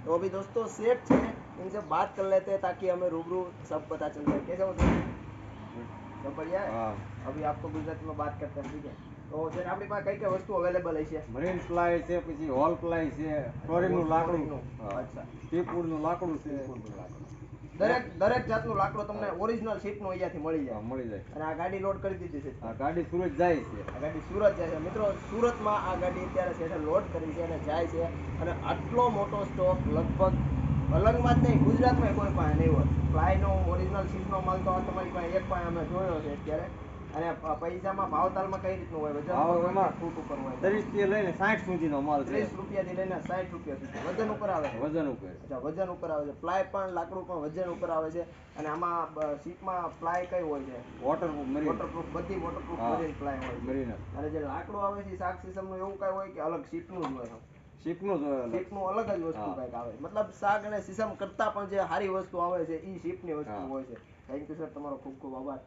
तो अभी दोस्तों सेठ है, इनसे बात कर लेते हैं ताकि हमें रूबरू सब पता चल जाए। कैसे हो सर? सब बढ़िया है। हाँ अभी आपको गुजराती में बात करते हैं, ठीक है? तो सर આપણી પાસે કઈ કઈ વસ્તુ અવેલેબલ છે? મરીન પ્લાય છે, પછી હોલ પ્લાય છે, ફ્લોરિંગનું લાકડું, અચ્છા, ટીપુડનું લાકડું છે, દરેક જાતનું લાકડું તમને ઓરિજિનલ શીપનું અહીંયાથી મળી જાય. મળી જાય. અને આ ગાડી લોડ કરી દીધી છે. આ ગાડી સુરત જાય છે. આ ગાડી સુરત જાય છે મિત્રો. સુરતમાં આ ગાડી અત્યારે શેઠે લોડ કરી છે અને જાય છે. અને આટલો મોટો સ્ટોક લગભગ અલંગમાં જ નહીં, ગુજરાતમાં કોઈ પાસે નહીં હોય. પ્લાયનો ઓરિજિનલ શીપનો માલ તો આ તમારી પાસે એક પાસે અમે જોયો છે અત્યારે. અને પૈસામાં ભાવતાલમાં કઈ રીતનું હોય? વજન ફૂટ ઉપર હોય. 30 થી લઈને 60 સુધીનો માલ છે. 30 રૂપિયાથી લઈને 60 રૂપિયા સુધી વજન ઉપર આવે છે. વજન ઉપર. અચ્છા, વજન ઉપર આવે છે. પ્લાય પણ લાકડું પણ વજન ઉપર આવે છે. અને આમાં શીપમાં પ્લાય કઈ હોય છે? Waterproof marine. વોટરપ્રૂફ, બધી વોટરપ્રૂફ મરીન પ્લાય હોય છે. મરીન. અને જે લાકડું આવે છે શાક સીસમનું એવું કઈ હોય કે અલગ શીપનું જ હોય? શીપનું જ હોય. શીપનું અલગ જ વસ્તુ કઈક આવે. મતલબ શાક અને સીસમ કરતા પણ જે સારી વસ્તુ આવે છે એ શીપની વસ્તુ હોય છે. થેન્ક યુ સર, તમારો ખૂબ ખૂબ આભાર.